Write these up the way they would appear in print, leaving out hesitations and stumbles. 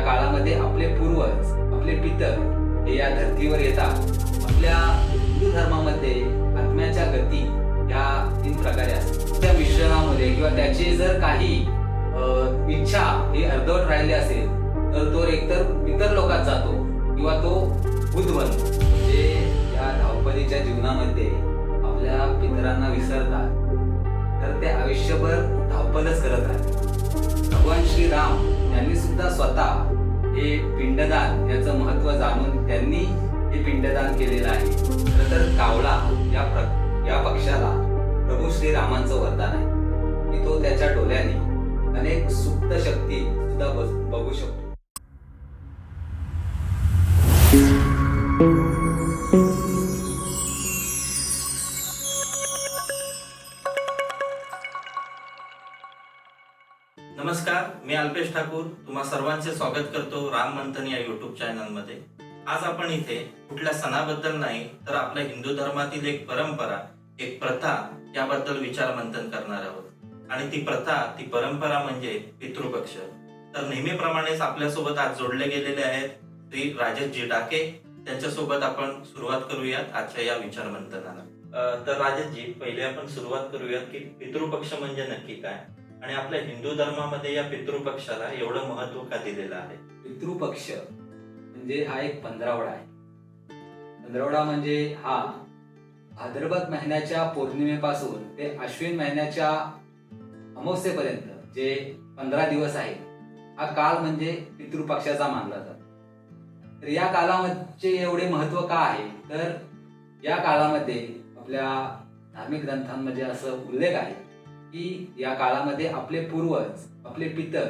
काळामध्ये आपले पूर्वज, आपले पितर हे या धर्तीवर येतात। आपल्या हिंदू धर्मामध्ये आत्म्याच्या गती या 3 प्रकारे असतात। त्या मिश्रणामुळे किंवा त्याची जर काही इच्छा ही अर्धवट राहिली असेल तर तो एकतर पितर लोकात जातो किंवा तो बुध बनतो। म्हणजे या धावपळीच्या जीवनामध्ये आपल्या पितरांना विसरतात तर ते आयुष्यभर धावपळच करत राहतात। भगवान श्रीराम यांनी सुद्धा स्वतः हे पिंडदान याचं महत्त्व जाणून त्यांनी हे पिंडदान केलेलं आहे। खरं तर कावळा या पक्षाला प्रभू श्रीरामांचं वरदान आहे की तो त्याच्या डोळ्याने अनेक सुप्त शक्ती सुद्धा बघू शकतो। नमस्कार, मी अल्पेश ठाकूर तुम्हा सर्वांचे स्वागत करतो राम मंथन या युट्यूब चॅनल मध्ये। आज आपण इथे कुठल्या सणाबद्दल नाही तर आपल्या हिंदू धर्मातील एक परंपरा, एक प्रथा याबद्दल विचार मंथन करणार आहोत। आणि ती प्रथा, ती परंपरा म्हणजे पितृपक्ष। तर नेहमीप्रमाणेच आपल्यासोबत आज जोडले गेलेले आहेत श्री राजेशजी डाके। त्यांच्यासोबत आपण सुरुवात करूयात आजच्या या विचार मंथनाला। तर राजेशजी, पहिले आपण सुरुवात करूयात की पितृपक्ष म्हणजे नक्की काय आणि आपल्या हिंदू धर्मामध्ये या पितृपक्षाला एवढं महत्त्व का दिलेलं आहे? पितृपक्ष म्हणजे हा एक पंधरवडा आहे। पंधरवडा म्हणजे हा भाद्रपद महिन्याच्या पौर्णिमेपासून ते अश्विन महिन्याच्या अमावस्येपर्यंत जे 15 दिवस आहे हा काळ म्हणजे पितृपक्षाचा मानला जातो। तर या कालामध्ये एवढे महत्त्व का आहे तर या काळामध्ये आपल्या धार्मिक ग्रंथांमध्ये असं उल्लेख आहे की या काळामध्ये आपले पूर्वज, आपले पितर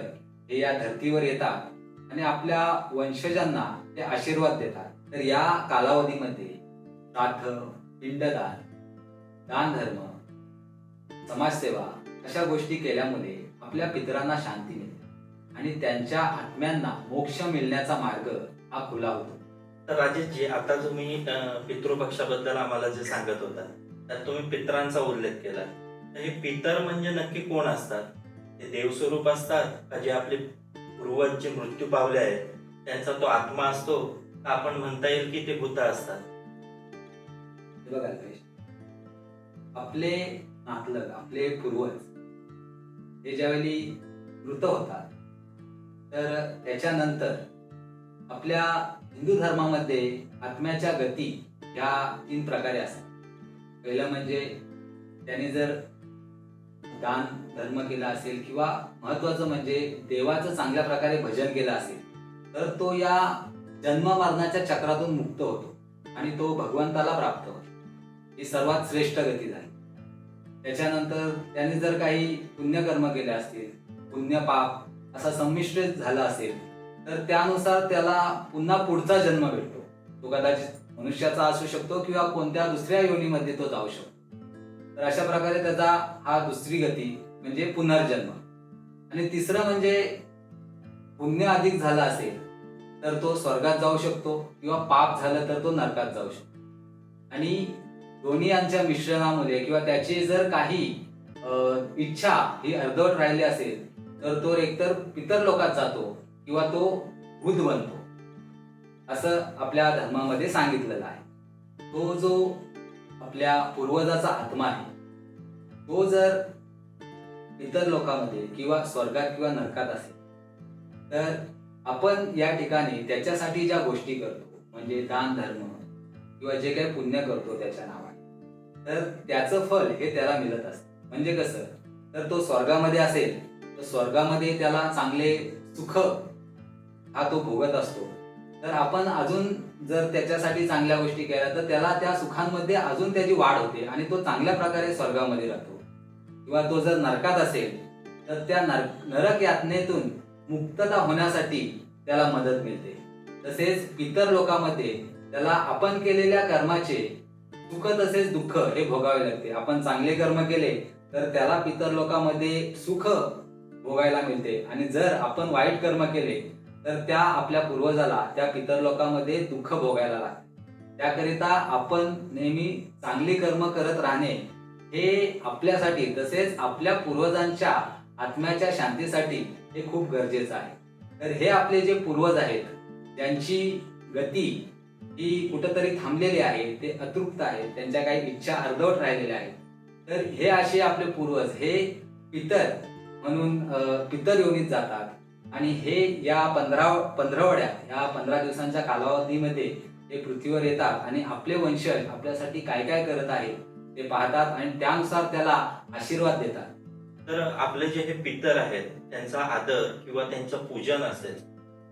हे या धर्तीवर येतात आणि आपल्या वंशजांना ते आशीर्वाद देतात। तर या कालावधीमध्ये श्राद्ध, पिंडदान, दानधर्म, समाजसेवा अशा गोष्टी केल्यामुळे आपल्या पितरांना शांती मिळते आणि त्यांच्या आत्म्यांना मोक्ष मिळण्याचा मार्ग हा खुला होतो। तर राजेशजी, आता तुम्ही पितृपक्षाबद्दल आम्हाला जे सांगत होता तर तुम्ही पितरांचा उल्लेख केला। हे पितर म्हणजे नक्की कोण असतात? ते देवस्वरूप असतात का जे आपले पूर्वज जे मृत्यू पावले आहेत त्यांचा तो आत्मा असतो का आपण म्हणता येईल की ते भूत असतात? बघा, आपले नातलग, आपले पूर्वज हे ज्यावेळी मृत होतात तर त्याच्यानंतर आपल्या हिंदू धर्मामध्ये आत्म्याच्या गती या 3 प्रकारे असतात। पहिलं म्हणजे त्याने जर दान धर्म केला असेल किंवा महत्वाचं म्हणजे देवाचं चांगल्या प्रकारे भजन केलं असेल तर तो या जन्म मरणाच्या चक्रातून मुक्त होतो आणि तो भगवंताला प्राप्त होतो। ही सर्वात श्रेष्ठ गती झाली। त्याच्यानंतर त्याने जर काही पुण्यकर्म केले असतील, पुण्य पाप असा संमिश्रित झाला असेल तर त्यानुसार त्याला पुन्हा पुढचा जन्म भेटतो। तो कदाचित मनुष्याचा असू शकतो किंवा कोणत्या दुसऱ्या योनीमध्ये तो जाऊ शकतो। तर अशा प्रकारे त्याचा हा दुसरी गती म्हणजे पुनर्जन्म। आणि तिसरं म्हणजे पुण्य अधिक झाला असेल तर तो स्वर्गात जाऊ शकतो किंवा पाप झालं तर तो नरकात जाऊ शकतो। आणि दोन्ही यांच्या मिश्रणामुळे किंवा त्याची जर काही इच्छा ही अर्धवट राहिली असेल तर तो एकतर पितर लोकात जातो किंवा तो बुध बनतो, असं आपल्या धर्मामध्ये सांगितलेलं आहे। तो जो आपल्या पूर्वजाचा आत्मा आहे तो जर इतर लोकांमध्ये किंवा स्वर्गात किंवा नरकात असेल तर आपण या ठिकाणी त्याच्यासाठी ज्या गोष्टी करतो म्हणजे दान धर्म किंवा जे काही पुण्य करतो त्याच्या नावाने तर त्याचं फल हे त्याला मिळत असतं। म्हणजे कसं तर तो स्वर्गामध्ये असेल तर स्वर्गामध्ये त्याला चांगले सुख हा तो भोगत असतो। तर आपण अजून जर त्याच्यासाठी चांगल्या गोष्टी केल्या तर त्याला त्या सुखांमध्ये अजून त्याची वाढ होते आणि तो चांगल्या प्रकारे स्वर्गामध्ये राहतो। किंवा तो जर नरकात असेल तर त्या नरक यातनेतून मुक्तता होण्यासाठी त्याला मदत मिळते। तसेच पितर लोकांमध्ये त्याला आपण केलेल्या कर्माचे सुख तसेच दुःख हे भोगावे लागते। आपण चांगले कर्म केले तर त्याला पितर लोकांमध्ये सुख भोगायला मिळते आणि जर आपण वाईट कर्म केले तर त्या आपल्या पूर्वजाला त्या पितर लोकांमध्ये दुःख भोगायला लागते। त्याकरिता आपण नेहमी चांगली कर्म करत राहणे हे आपल्यासाठी तसेच आपल्या पूर्वजांच्या आत्म्याच्या शांतीसाठी हे खूप गरजेचं आहे। तर हे आपले जे पूर्वज आहेत त्यांची गती ही कुठंतरी थांबलेली आहे, ते अतृप्त आहेत, त्यांच्या काही इच्छा अर्धवट राहिलेल्या आहेत. तर हे असे आपले पूर्वज हे पितर म्हणून पितर योनीत जातात आणि हे या पंधरवड्यात या 15 दिवसांच्या कालावधीमध्ये हे पृथ्वीवर येतात आणि आपले वंशज आपल्यासाठी काय काय करत आहेत ते पाहतात आणि त्यानुसार त्याला आशीर्वाद देतात. तर आपले जे हे पितर आहेत त्यांचा आदर किंवा त्यांचं पूजन असेल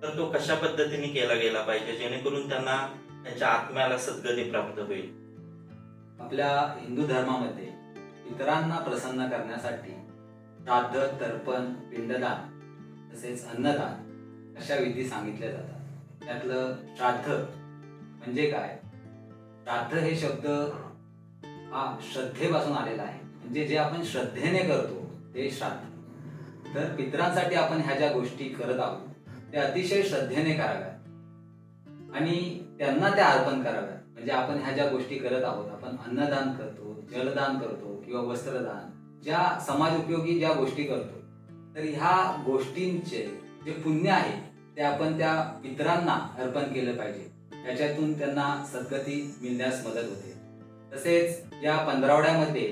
तर तो कशा पद्धतीने केला गेला पाहिजे जेणेकरून त्यांना त्यांच्या आत्म्याला सद्गती प्राप्त होईल? आपल्या हिंदू धर्मामध्ये पितरांना प्रसन्न करण्यासाठी श्राद्ध, तर्पण, पिंडदान तसेच अन्नदान अशा विधी सांगितल्या जातात. त्यातलं श्राद्ध म्हणजे काय? श्राद्ध हे शब्द हा श्रद्धेपासून आलेला आहे, म्हणजे जे आपण श्रद्धेने करतो ते श्राद्ध. तर पितरांसाठी आपण ह्या ज्या गोष्टी करत आहोत त्या अतिशय श्रद्धेने कराव्यात आणि त्यांना त्या अर्पण कराव्यात. म्हणजे आपण ह्या ज्या गोष्टी करत आहोत, आपण अन्नदान करतो, जलदान करतो किंवा वस्त्रदान, ज्या समाज उपयोगी ज्या गोष्टी करतो, तर ह्या गोष्टींचे जे पुण्य आहे ते आपण त्या पितरांना अर्पण केलं पाहिजे. त्याच्यातून त्यांना सद्गती मिळण्यास मदत होते. तसेच या पंधरवड्यामध्ये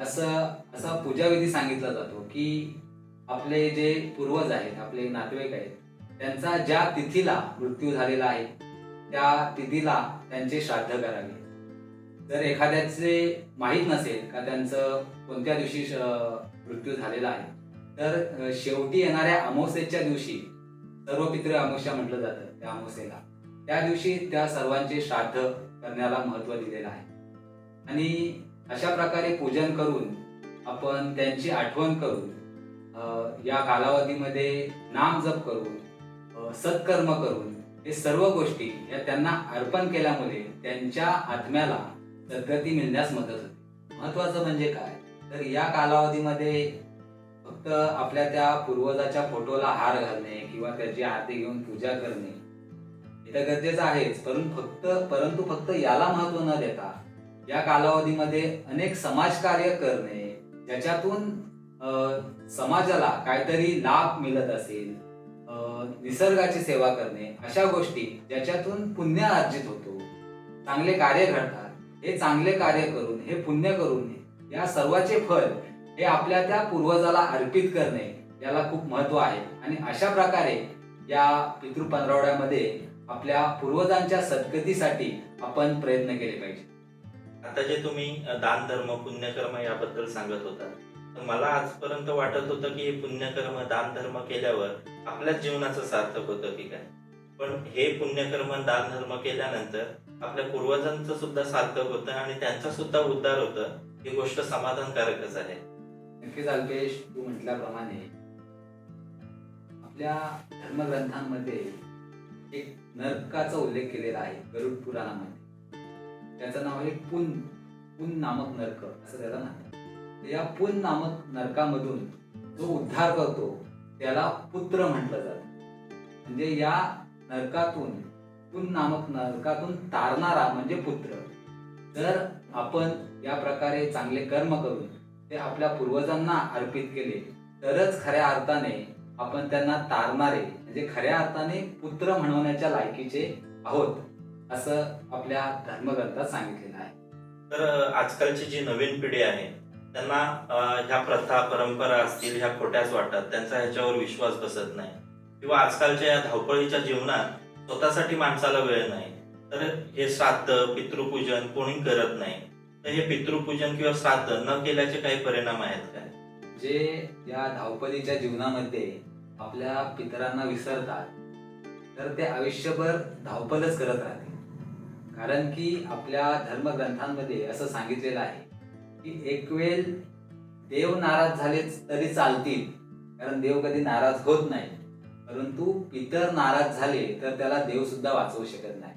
असा पूजाविधी सांगितला जातो की आपले जे पूर्वज आहेत, आपले नातेवाईक आहेत, त्यांचा ज्या तिथीला मृत्यू झालेला आहे त्या तिथीला त्यांचे श्राद्ध करावे. जर एखाद्याचे माहीत नसेल का त्यांचं कोणत्या दिवशी मृत्यू झालेला आहे, तर शेवटी येणाऱ्या अमावस्येच्या दिवशी, सर्व पितृ अमावस्या म्हटलं जातं त्या अमावस्येला, त्या दिवशी त्या सर्वांचे श्राद्ध करण्याला महत्त्व दिलेलं आहे. आणि अशा प्रकारे पूजन करून आपण त्यांची आठवण करून या कालावधीमध्ये नाम जप करून सत्कर्म करून हे सर्व गोष्टी या त्यांना अर्पण केल्यामुळे त्यांच्या आत्म्याला सद्गती मिळण्यास मदत होते. महत्वाचं म्हणजे काय, तर या कालावधीमध्ये फक्त आपल्या त्या पूर्वजाच्या फोटोला हार घालणे किंवा त्याची आरती घेऊन पूजा करणे हे तर गरजेचं आहेच, परंतु फक्त याला महत्व न देता या कालावधीमध्ये अनेक समाजकार्य करणे, ज्याच्यातून समाजाला काहीतरी लाभ मिळत असेल, निसर्गाची सेवा करणे, अशा गोष्टी ज्याच्यातून पुण्य अर्जित होतो, चांगले कार्य घडतात, हे चांगले कार्य करून, हे पुण्य करून या सर्वाचे फल हे आपल्या त्या पूर्वजाला अर्पित करणे याला खूप महत्व आहे. आणि अशा प्रकारे या पितृ पंधरवड्यामध्ये आपल्या पूर्वजांच्या सद्गतीसाठी आपण प्रयत्न केले पाहिजे. आता जे तुम्ही दान धर्म पुण्यकर्म याबद्दल सांगत होता, तर मला आजपर्यंत वाटत होतं की हे पुण्यकर्म दान धर्म केल्यावर आपल्याच जीवनाचं सार्थक होतं की काय, पण हे पुण्यकर्म दान धर्म केल्यानंतर आपल्या पूर्वजांचं सुद्धा सार्थक होतं आणि त्यांचा सुद्धा उद्धार होतं. ही गोष्ट समाधानकारकच आहे. नक्कीच अल्पेश, तू म्हटल्याप्रमाणे आपल्या धर्मग्रंथांमध्ये एक नरकाचा उल्लेख केलेला आहे गरुड पुराणामध्ये. त्याचं नाव आहे पुन नामक नरक असं त्याला म्हणतात. या पुन नामक नरकामधून जो उद्धार करतो त्याला पुत्र म्हटलं जातं. म्हणजे या नरकातून, पुन नामक नरकातून तारणारा म्हणजे पुत्र. जर आपण या प्रकारे चांगले कर्म करून ते आपल्या पूर्वजांना अर्पित केले तरच खऱ्या अर्थाने आपण त्यांना तारणारे म्हणजे खऱ्या अर्थाने पुत्र म्हणवण्याच्या लायकीचे आहोत, असं आपल्या धर्मग्रंथात सांगितलेलं आहे. तर आजकालची जी नवीन पिढी आहे त्यांना ह्या प्रथा परंपरा असतील ह्या खोट्याच वाटतात, त्यांचा ह्याच्यावर विश्वास बसत नाही किंवा आजकालच्या या धावपळीच्या जीवनात स्वतःसाठी माणसाला वेळ नाही, तर हे श्राद्ध पितृपूजन कोणी करत नाही. तर हे पितृपूजन किंवा श्राद्ध न केल्याचे काही परिणाम आहेत काय? जे या धावपळीच्या जीवनामध्ये आपल्या पितरांना विसरतात तर ते आयुष्यभर धावपळच करत राहते. कारण की आपल्या धर्मग्रंथांमध्ये असं सांगितलेलं आहे की एक वेळ देव नाराज झाले तरी चालतील, कारण देव कधी नाराज होत नाही, परंतु पितर नाराज झाले तर त्याला देव सुद्धा वाचवू शकत नाही.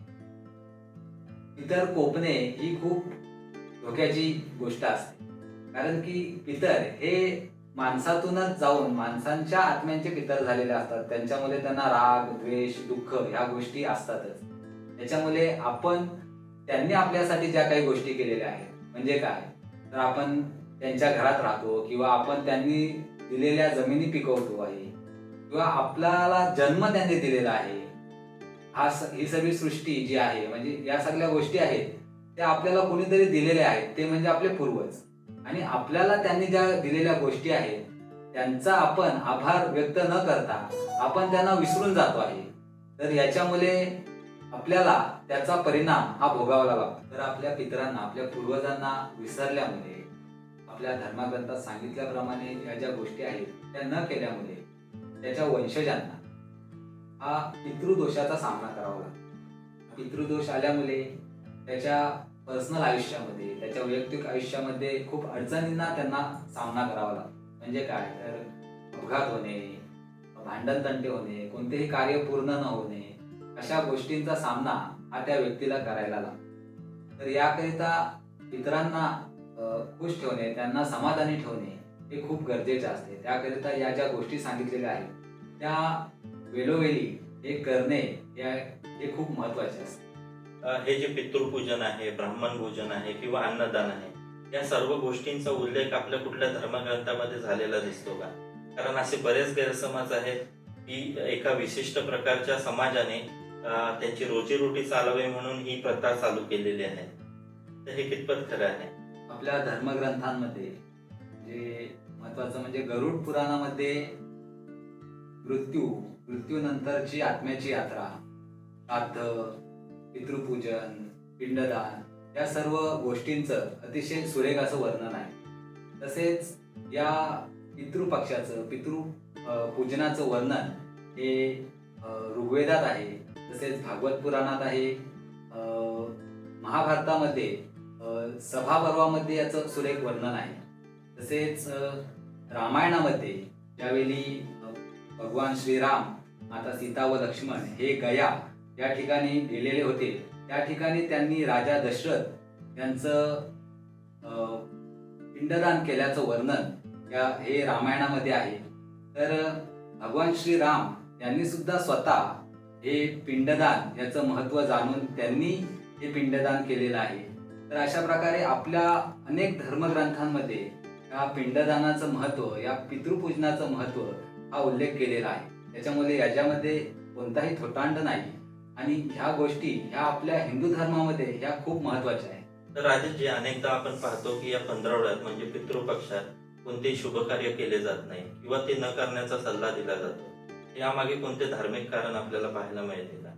पितर कोपणे ही खूप धोक्याची गोष्ट असते, कारण की पितर हे माणसातूनच जाऊन माणसांच्या आत्म्यांचे पितर झालेले असतात. त्यांच्यामुळे त्यांना राग, द्वेष, दुःख ह्या गोष्टी असतातच. त्याच्यामुळे आपण त्यांनी आपल्यासाठी ज्या काही गोष्टी केलेल्या आहेत, म्हणजे काय, तर आपण त्यांच्या घरात राहतो किंवा आपण त्यांनी दिलेल्या जमिनी पिकवतो आहे किंवा आपल्याला जन्म त्यांनी दिलेला आहे, ही सगळी सृष्टी जी आहे म्हणजे या सगळ्या गोष्टी आहेत त्या आपल्याला कोणीतरी दिलेल्या आहेत, ते म्हणजे आपले पूर्वज. आणि आपल्याला त्यांनी ज्या दिलेल्या गोष्टी आहेत त्यांचा आपण आभार व्यक्त न करता आपण त्यांना विसरून जातो आहे. तर याच्यामुळे आपल्याला त्याचा परिणाम हा भोगावा लागतो. तर आपल्या पितरांना, आपल्या पूर्वजांना विसरल्यामुळे, आपल्या धर्मग्रंथात सांगितल्याप्रमाणे या ज्या गोष्टी आहेत त्या न केल्यामुळे त्याच्या वंशजांना हा पितृदोषाचा सामना करावा लागतो. पितृदोष आल्यामुळे त्याच्या पर्सनल आयुष्यामध्ये, त्याच्या वैयक्तिक आयुष्यामध्ये खूप अडचणींना त्यांना सामना करावा लागतो. म्हणजे काय, तर अपघात होणे, भांडण तंटे होणे, कोणतेही कार्य पूर्ण न होणे, अशा गोष्टींचा सामना हा त्या व्यक्तीला करायला लागतो. तर याकरिता पितरांना खुश ठेवणे, त्यांना समाधानी ठेवणे हे खूप गरजेचे असते. त्याकरिता या ज्या गोष्टी सांगितलेल्या आहेत त्या वेळोवेळी हे करणे हे खूप महत्वाचे असते. हे जे पितृपूजन आहे, ब्राह्मण भोजन आहे किंवा अन्नदान आहे, या सर्व गोष्टींचा उल्लेख आपल्या कुठल्या धर्मग्रंथामध्ये झालेला दिसतो का? कारण असे बरेच गैरसमज आहेत की एका विशिष्ट प्रकारच्या समाजाने त्यांची रोजीरोटी चालावी म्हणून ही प्रथा चालू केलेली आहे. तर हे कितपत खरं आहे? आपल्या धर्मग्रंथांमध्ये जे महत्वाचं म्हणजे गरुड पुराणामध्ये मृत्यूनंतरची आत्म्याची यात्रा, श्राद्ध, पितृपूजन, पिंडदान या सर्व गोष्टींचं अतिशय सुरेख असं वर्णन आहे. तसेच या पितृपक्षाचं, पूजनाचं वर्णन हे ऋग्वेदात आहे, तसेच भागवत पुराणात आहे, महाभारतामध्ये सभापर्वामध्ये याचं सुरेख वर्णन आहे. तसेच रामायणामध्ये ज्यावेळी भगवान श्रीराम, माता सीता व लक्ष्मण हे गया या ठिकाणी गेलेले होते, त्या ठिकाणी त्यांनी राजा दशरथ यांचं पिंडदान केल्याचं वर्णन हे रामायणामध्ये आहे. तर भगवान श्रीराम यांनी सुद्धा स्वतः हे पिंडदान याचं महत्व जाणून त्यांनी हे पिंडदान केलेलं आहे. तर अशा प्रकारे आपल्या अनेक धर्मग्रंथांमध्ये या पिंडदानाचं महत्व, या पितृपूजनाचं महत्व हा उल्लेख केलेला आहे. त्याच्यामुळे याच्यामध्ये कोणताही थोटांड नाही आणि ह्या गोष्टी ह्या आपल्या हिंदू धर्मामध्ये ह्या खूप महत्वाच्या आहेत. तर राजेशजी, अनेकदा आपण पाहतो की या पंधरवड्यात म्हणजे पितृपक्षात कोणतेही शुभ कार्य केले जात नाही किंवा ते न करण्याचा सल्ला दिला जातो. यामागे कोणते धार्मिक कारण आपल्याला पाहायला मिळते का?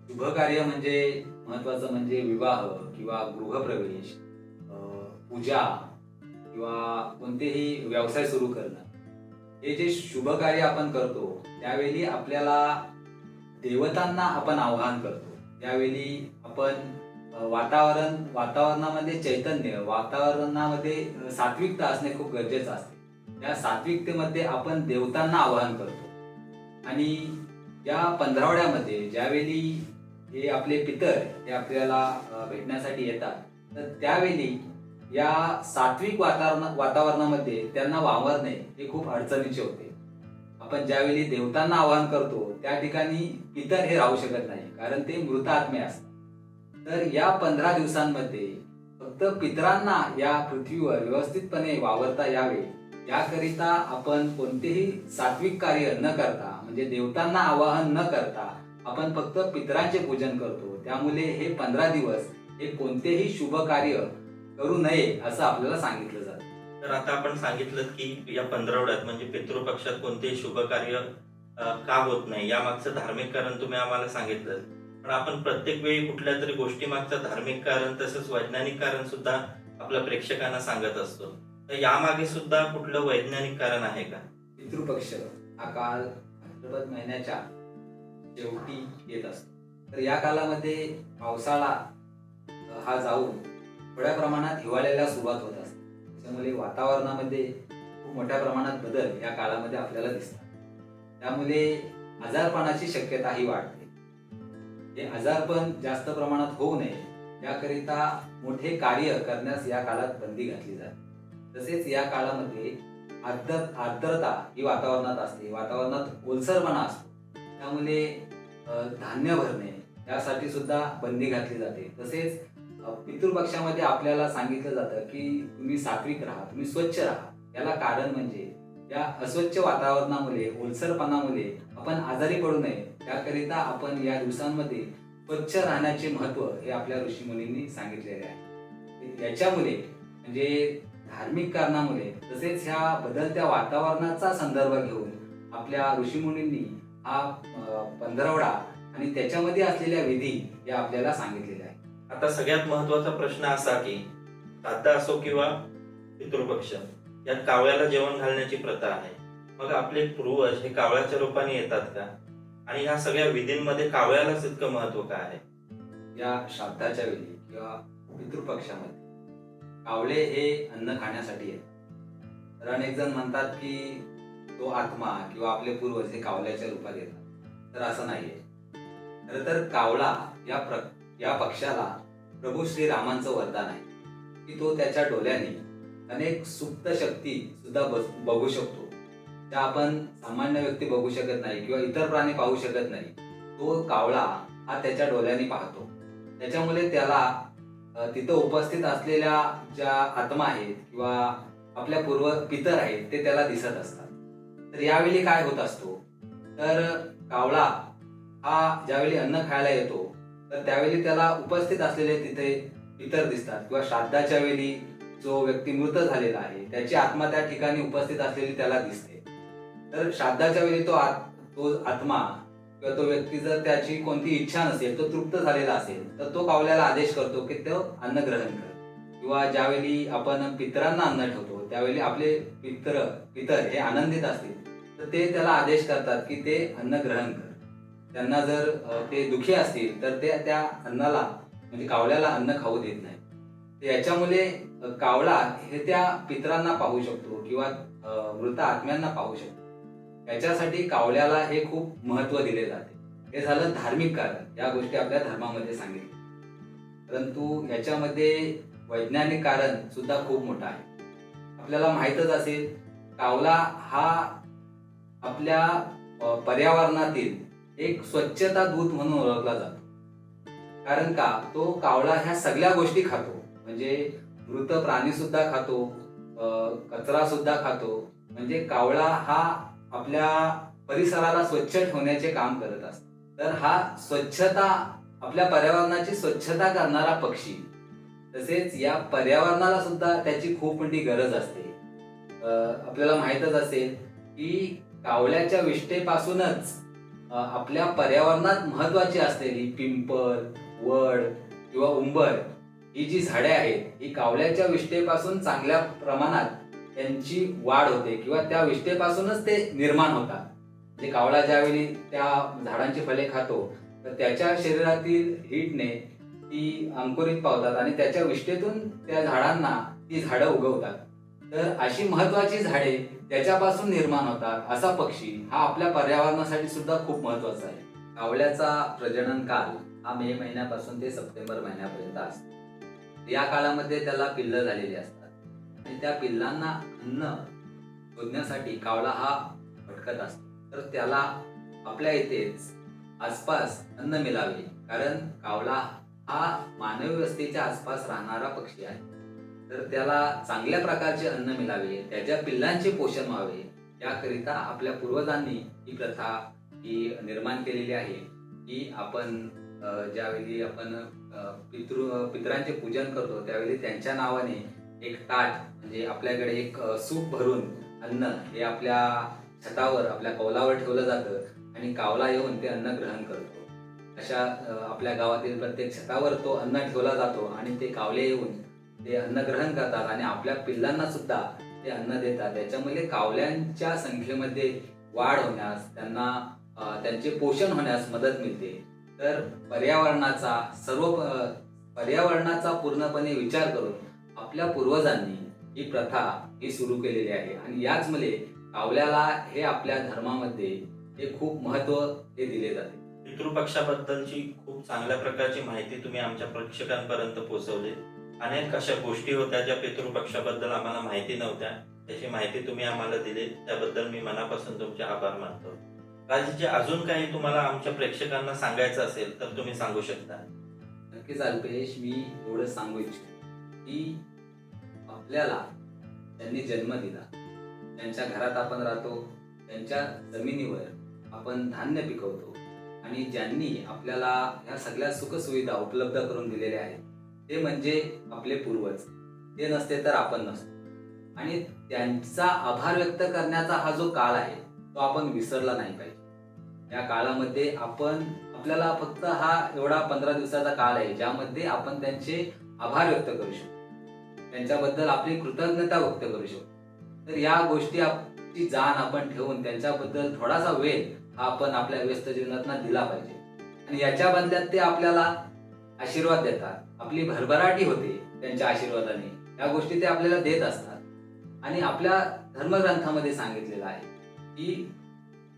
शुभ कार्य म्हणजे महत्वाचं म्हणजे विवाह किंवा गृहप्रवेश, पूजा किंवा कोणतेही व्यवसाय सुरू करणं, हे जे शुभ कार्य आपण करतो त्यावेळी आपल्याला देवतांना आपण आवाहन करतो. त्यावेळी आपण वातावरणामध्ये चैतन्य, वातावरणामध्ये सात्विकता असणे खूप गरजेचं असते. त्या सात्विकतेमध्ये आपण देवतांना आवाहन करतो. आणि या पंधरवड्यामध्ये ज्यावेळी हे आपले पितर हे आपल्याला भेटण्यासाठी येतात, तर त्यावेळी या सात्विक वातावरणामध्ये त्यांना वावरणे हे खूप अडचणीचे होते. आपण ज्यावेळी देवतांना आवाहन करतो त्या ठिकाणी पितर हे राहू शकत नाही, कारण ते मृत आत्मे असतात. तर या 15 दिवसांमध्ये फक्त पितरांना या पृथ्वीवर व्यवस्थितपणे वावरता यावे याकरिता आपण कोणतेही सात्विक कार्य न करता, म्हणजे देवतांना आवाहन न करता आपण फक्त पितरांचे पूजन करतो. त्यामुळे हे 15 दिवस हे कोणतेही शुभ कार्य करू नये असं आपल्याला सांगितलं जातं. तर आता आपण सांगितलं की या पंधरवड्यात म्हणजे पितृपक्षात कोणतेही शुभ कार्य का होत नाही, यामागचं धार्मिक कारण तुम्ही आम्हाला सांगितलं. पण आपण प्रत्येक वेळी कुठल्या तरी गोष्टी मागचं धार्मिक कारण तसंच वैज्ञानिक कारण सुद्धा आपल्या प्रेक्षकांना सांगत असतो. तर यामागे सुद्धा कुठलं वैज्ञानिक कारण आहे का? पितृपक्ष हा काळ भाद्रपद महिन्याच्या शेवटी येत असतो. तर या कालामध्ये पावसाळा हा जाऊन थोड्या प्रमाणात हिवाळ्याला सुरुवात होत असते. त्यामुळे वातावरणामध्ये खूप मोठ्या प्रमाणात बदल या काळामध्ये आपल्याला दिसतात. त्यामुळे आजारपणाची शक्यता ही वाढते. हे आजारपण जास्त प्रमाणात होऊ नये याकरिता मोठे कार्य करण्यास या काळात बंदी घातली जाते. तसेच या काळामध्ये आर्द्रता ही वातावरणात असते, वातावरणात ओलसरपणा असतो. त्यामुळे धान्य भरणे यासाठी सुद्धा बंदी घातली जाते. तसेच पितृपक्षामध्ये आपल्याला सांगितलं जातं की तुम्ही सात्विक राहा, तुम्ही स्वच्छ राहा. याला कारण म्हणजे या अस्वच्छ वातावरणामुळे, ओलसरपणामुळे आपण आजारी पडू नये त्याकरिता आपण या दिवसांमध्ये स्वच्छ राहण्याचे महत्त्व हे आपल्या ऋषीमुनींनी सांगितलेले आहे. याच्यामुळे म्हणजे धार्मिक कारणामुळे तसेच ह्या बदलत्या वातावरणाचा संदर्भ घेऊन आपल्या ऋषीमुनींनी हा पंधरवडा आणि त्याच्यामध्ये असलेल्या विधी या आपल्याला सांगितलेल्या आहे. आता सगळ्यात महत्वाचा प्रश्न असा की श्राद्ध असो किंवा पितृपक्ष यात कावळ्याला जेवण घालण्याची प्रथा आहे. मग आपले पूर्वज हे कावळ्याच्या रूपाने येतात का? आणि ह्या सगळ्या विधींमध्ये कावळ्यालाच इतकं महत्व का आहे? या श्राद्धाच्या वेळी किंवा पितृपक्षामध्ये कावळे हे अन्न खाण्यासाठी येतात. तर अनेक जण म्हणतात की तो आत्मा किंवा आपले पूर्वज हे कावल्याच्या रूपात येतात. तर असं नाहीये. खरं तर कावळा या पक्षाला प्रभू श्रीरामांचं वरदान आहे की तो त्याच्या डोळ्याने अनेक सुप्त शक्ती सुद्धा बघू शकतो, त्या आपण सामान्य व्यक्ती बघू शकत नाही किंवा इतर प्राणी पाहू शकत नाही. तो कावळा हा त्याच्या डोळ्यांनी पाहतो. त्याच्यामुळे त्याला तिथं उपस्थित असलेल्या ज्या आत्मा आहेत किंवा आपल्या पितर आहेत ते त्याला दिसत असतात. तर यावेळी काय होत असतो, तर कावळा हा ज्यावेळी अन्न खायला येतो तर त्यावेळी त्याला उपस्थित असलेले तिथे पितर दिसतात किंवा श्राद्धाच्या वेळी जो व्यक्ती मृत झालेला आहे त्याची आत्मा त्या ठिकाणी उपस्थित असलेली त्याला दिसते. तर श्राद्धाच्या वेळी तो आत्मा किंवा तो व्यक्ती जर त्याची कोणती इच्छा नसेल, तो तृप्त झालेला असेल तर तो कावल्याला आदेश करतो की तो अन्न ग्रहण कर. किंवा ज्यावेळी आपण पितरांना अन्न ठेवतो त्यावेळी आपले पितर हे आनंदित असतील तर ते त्याला आदेश करतात की ते अन्न ग्रहण कर. त्यांना जर ते दुखी असतील तर ते त्या अन्नाला म्हणजे कावल्याला अन्न खाऊ देत नाही. याच्यामुळे कावळा हे त्या पितरांना पाहू शकतो किंवा मृत आत्म्यांना पाहू शकतो. याच्यासाठी कावल्याला हे खूप महत्व दिले जाते. हे झालं धार्मिक कारण, या गोष्टी आपल्या धर्मामध्ये सांगितल्या. परंतु याच्यामध्ये वैज्ञानिक कारण सुद्धा खूप मोठं आहे. आपल्याला माहीतच असेल, कावला हा आपल्या पर्यावरणातील एक स्वच्छता दूत म्हणून ओळखला जातो. कारण का, तो कावळा ह्या सगळ्या गोष्टी खातो. म्हणजे मृत प्राणी सुद्धा खातो, कचरा सुद्धा खातो. म्हणजे कावळा हा आपल्या परिसराला स्वच्छ ठेवण्याचे काम करत असतो. तर हा स्वच्छता, आपल्या पर्यावरणाची स्वच्छता करणारा पक्षी. तसेच या पर्यावरणाला सुद्धा त्याची खूप मोठी गरज असते. आपल्याला माहीतच असेल की कावळ्याच्या विष्ठेपासूनच आपल्या पर्यावरणात महत्वाची असलेली पिंपळ, वड किंवा उंबर ही जी झाडे आहेत, ही कावळ्याच्या विष्ठेपासून चांगल्या प्रमाणात त्यांची वाढ होते किंवा त्या विष्ठेपासूनच ते निर्माण होतात. म्हणजे कावळा ज्यावेळी त्या झाडांची फळे खातो तर त्याच्या शरीरातील हीटने ती अंकुरित पावतात आणि त्याच्या विष्ठेतून त्या झाडांना ती झाडं उगवतात. तर अशी महत्वाची झाडे त्याच्यापासून निर्माण होतात. असा पक्षी हा आपल्या पर्यावरणासाठी सुद्धा खूप महत्वाचा आहे. कावळ्याचा प्रजनन काल हा मे महिन्यापासून ते सप्टेंबर महिन्यापर्यंत असतो. या काळामध्ये त्याला पिल्लं झालेली असतात आणि त्या पिल्लांना अन्न शोधण्यासाठी कावळा हा भटकत असतो. तर त्याला आपल्या इथेच आसपास अन्न मिळावे, कारण कावळा हा मानवी वस्तीच्या आसपास राहणारा पक्षी आहे. तर त्याला चांगल्या प्रकारचे अन्न मिळावे, त्याच्या पिल्लांचे पोषण व्हावे, याकरिता आपल्या पूर्वजांनी ही प्रथा निर्माण केलेली आहे की आपण ज्यावेळी आपण पितरांचे पूजन करतो त्यावेळी त्यांच्या नावाने एक ताट, म्हणजे आपल्याकडे एक सूप भरून अन्न हे आपल्या छतावर, आपल्या कौलावर ठेवलं जातं आणि कावळा येऊन ते अन्न ग्रहण करतो. अशा आपल्या गावातील प्रत्येक छतावर तो अन्न ठेवला जातो आणि ते कावळे येऊन ते अन्न ग्रहण करतात आणि आपल्या पिल्लांना सुद्धा ते अन्न देतात. त्याच्यामुळे कावळ्यांच्या संख्येमध्ये वाढ होण्यास, त्यांना त्यांचे पोषण होण्यास मदत मिळते. तर पर्यावरणाचा पूर्णपणे विचार करून आपल्या पूर्वजांनी ही प्रथा सुरू केलेली आहे आणि याचमुळे कावल्याला हे आपल्या धर्मामध्ये हे खूप महत्व दिले जाते. पितृपक्षाबद्दलची खूप चांगल्या प्रकारची माहिती तुम्ही आमच्या प्रेक्षकांपर्यंत पोहोचवली. अनेक अशा गोष्टी होत्या ज्या पितृपक्षाबद्दल आम्हाला माहिती नव्हत्या, त्याची माहिती तुम्ही आम्हाला दिली, त्याबद्दल मी मनापासून तुमचे आभार मानतो. राजेशजी, अजून काही तुम्हाला आमच्या प्रेक्षकांना सांगायचं असेल तर तुम्ही सांगू शकता. नक्कीच अल्पेश, मी एवढं सांगू इच्छितो की आपल्याला त्यांनी जन्म दिला, त्यांच्या घरात आपण राहतो, त्यांच्या जमिनीवर आपण धान्य पिकवतो आणि ज्यांनी आपल्याला ह्या सगळ्या सुखसुविधा उपलब्ध करून दिलेल्या आहेत ते म्हणजे आपले पूर्वज. ते नसते तर आपण नसतो. आणि त्यांचा आभार व्यक्त करण्याचा हा जो काळ आहे तो आपण विसरला नाही पाहिजे. या काळामध्ये आपल्याला फक्त हा एवढा 15 दिवसाचा काळ आहे ज्यामध्ये आपण त्यांचे आभार व्यक्त करू शकतो, त्यांच्याबद्दल आपली कृतज्ञता व्यक्त करू शकतो. तर या गोष्टी जाण आपण ठेवून त्यांच्याबद्दल थोडासा वेळ हा आपण आपल्या व्यस्त जीवनात दिला पाहिजे. आणि याच्या बदल्यात ते आपल्याला आशीर्वाद देतात, आपली भरभराटी होते त्यांच्या आशीर्वादाने. या गोष्टी ते आपल्याला देत असतात. आणि आपल्या धर्मग्रंथामध्ये सांगितलेलं आहे की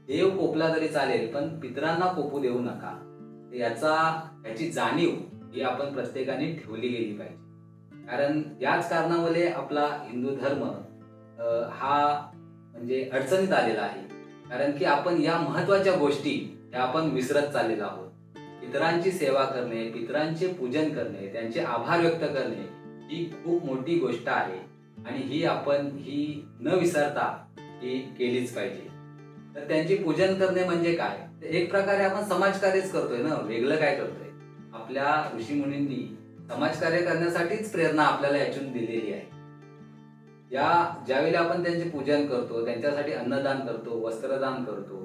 देव कोपला तरी चालेल पण पितरांना कोपू देऊ नका. याची जाणीव ही आपण प्रत्येकाने ठेवली गेली पाहिजे. कारण याच कारणामुळे आपला हिंदू धर्म हा म्हणजे अडचणीत आलेला आहे. कारण की आपण या महत्वाच्या गोष्टी या आपण विसरत चाललेलो आहोत. पितरांची सेवा करणे, पितरांचे पूजन करणे, त्यांचे आभार व्यक्त करणे ही खूप मोठी गोष्ट आहे आणि ही न विसरता ही केलीच पाहिजे. तर त्यांची पूजन करणे म्हणजे काय, तर एक प्रकारे आपण समाजकार्यच करतोय ना, वेगळं काय करतोय. आपल्या ऋषीमुनींनी समाजकार्य करण्यासाठीच प्रेरणा आपल्याला यातून दिलेली आहे. ज्यावेळी आपण त्यांचे पूजन करतो, त्यांच्यासाठी अन्नदान करतो, वस्त्रदान करतो,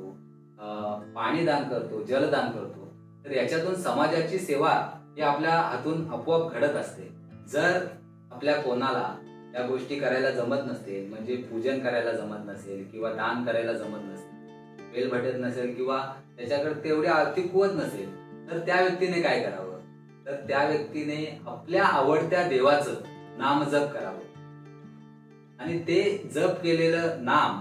पाणी दान करतो, जलदान करतो, तर याच्यातून समाजाची सेवा ही आपल्या हातून आपोआप घडत असते. जर आपल्या कोणाला या गोष्टी करायला जमत नसेल, म्हणजे पूजन करायला जमत नसेल किंवा दान करायला जमत नसेल, वेळ भेटत नसेल किंवा त्याच्याकडे तेवढी आर्थिक कुवत नसेल, तर त्या व्यक्तीने काय करावं, तर त्या व्यक्तीने आपल्या आवडत्या देवाचं नाम जप करावं आणि ते जप केलेलं नाम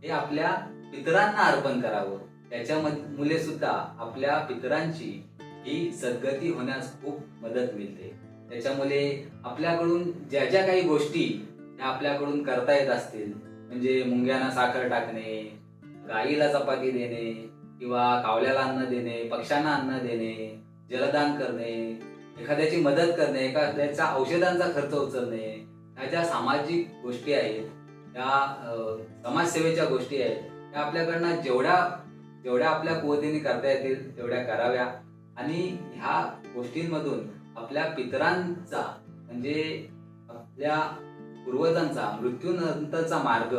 हे आपल्या पितरांना अर्पण करावं. त्याच्यामुळे सुद्धा आपल्या पितरांची ही सद्गती होण्यास खूप मदत मिळते. त्याच्यामुळे आपल्याकडून ज्या ज्या काही गोष्टी ह्या आपल्याकडून करता येत असतील, म्हणजे मुंग्यांना साखर टाकणे, गाईला चपाती देणे किंवा कावल्याला अन्न देणे, पक्ष्यांना अन्न देणे, जलदान करणे, एखाद्याची मदत करणे, एखाद्याच्या औषधांचा खर्च उचलणे, ह्या ज्या सामाजिक गोष्टी आहेत, त्या समाजसेवेच्या गोष्टी आहेत, त्या आपल्याकडनं जेवढ्या आपल्या कुवतीने करता येतील तेवढ्या कराव्या. आणि ह्या गोष्टींमधून आपल्या पितरांचा म्हणजे आपल्या पूर्वजांचा मृत्यूनंतरचा मार्ग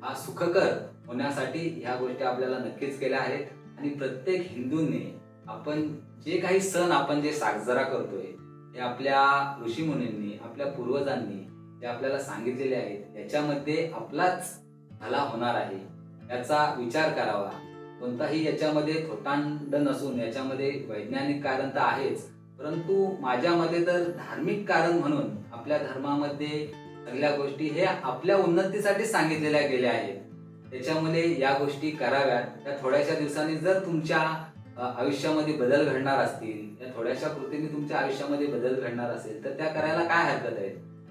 हा सुखकर होण्यासाठी ह्या गोष्टी आपल्याला नक्कीच केल्या आहेत. आणि प्रत्येक हिंदूंनी आपण जे काही सण आपण जे साजरा करतोय ते आपल्या ऋषीमुनींनी, आपल्या पूर्वजांनी जे आपल्याला सांगितलेले आहेत याच्यामध्ये आपलाच भला होणार आहे याचा विचार करावा. कोणताही याच्यामध्ये थोटांड नसून याच्यामध्ये वैज्ञानिक कारण तर आहेच, परंतु माझ्या मते तर धार्मिक कारण म्हणून आपल्या धर्मामध्ये सगळ्या गोष्टी हे आपल्या उन्नतीसाठी सांगितलेल्या गेल्या आहेत. त्याच्यामुळे या गोष्टी कराव्यात. त्या थोड्याशा दिवसांनी जर तुमच्या आयुष्यामध्ये बदल घडणार असतील, या थोड्याशा कृतीने तुमच्या आयुष्यामध्ये बदल घडणार असेल तर त्या करायला काय हरकत आहे.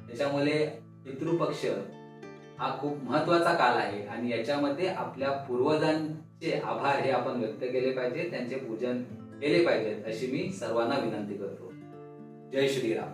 त्याच्यामुळे पितृपक्ष हा खूप महत्वाचा काल आहे आणि याच्यामध्ये आपल्या पूर्वजांचे आभार हे आपण व्यक्त केले पाहिजे, त्यांचे पूजन केले पाहिजेत अशी मी सर्वांना विनंती करतो. जय श्रीराम.